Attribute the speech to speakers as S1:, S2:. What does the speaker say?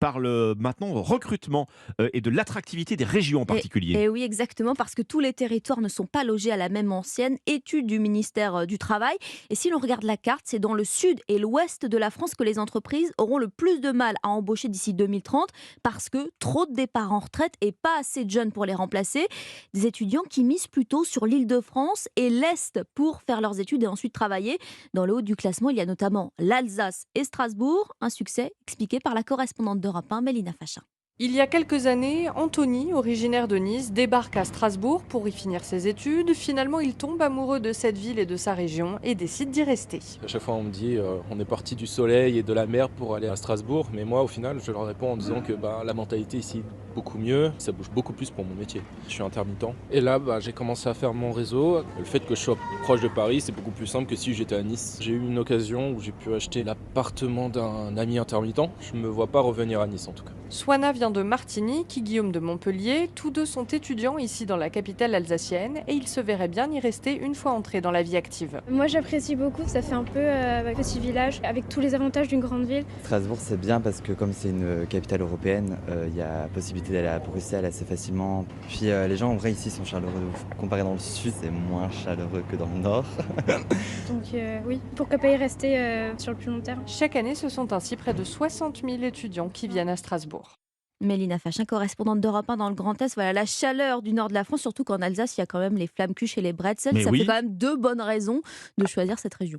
S1: parle maintenant recrutement et de l'attractivité des régions en particulier.
S2: Et oui, exactement, parce que tous les territoires ne sont pas logés à la même ancienne. Étude du ministère du Travail. Et si l'on regarde la carte, c'est dans le sud et l'ouest de la France que les entreprises auront le plus de mal à embaucher d'ici 2030 parce que trop de départs en retraite et pas assez de jeunes pour les remplacer. Des étudiants qui misent plutôt sur l'Île-de-France et l'Est pour faire leurs études et ensuite travailler. Dans le haut du classement, il y a notamment l'Alsace et Strasbourg. Un succès expliqué par la correspondante d'Europe 1, Mélina Fachin.
S3: Il y a quelques années, Anthony, originaire de Nice, débarque à Strasbourg pour y finir ses études. Finalement, il tombe amoureux de cette ville et de sa région et décide d'y rester.
S4: À chaque fois, on me dit on est parti du soleil et de la mer pour aller à Strasbourg. Mais moi, au final, je leur réponds en disant que la mentalité ici est beaucoup mieux. Ça bouge beaucoup plus pour mon métier. Je suis intermittent. Et là, j'ai commencé à faire mon réseau. Le fait que je sois proche de Paris, c'est beaucoup plus simple que si j'étais à Nice. J'ai eu une occasion où j'ai pu acheter l'appartement d'un ami intermittent. Je ne me vois pas revenir à Nice en tout cas.
S3: Swana vient de Martigny, Guillaume de Montpellier. Tous deux sont étudiants ici dans la capitale alsacienne et ils se verraient bien y rester une fois entrés dans la vie active.
S5: Moi j'apprécie beaucoup, ça fait un peu petit village avec tous les avantages d'une grande ville.
S6: Strasbourg c'est bien parce que comme c'est une capitale européenne, il y a possibilité d'aller à Bruxelles assez facilement. Puis les gens en vrai ici sont chaleureux de ouf. Comparé dans le sud c'est moins chaleureux que dans le nord.
S5: Donc oui, pourquoi pas y rester sur le plus long terme.
S3: Chaque année, ce sont ainsi près de 60 000 étudiants qui viennent à Strasbourg.
S2: Mélina Fachin, correspondante d'Europe 1 dans le Grand Est. Voilà la chaleur du nord de la France, surtout qu'en Alsace, il y a quand même les flammes cuches et les bretzels.
S1: Mais
S2: Ça fait
S1: oui.
S2: quand même deux bonnes raisons de choisir cette région.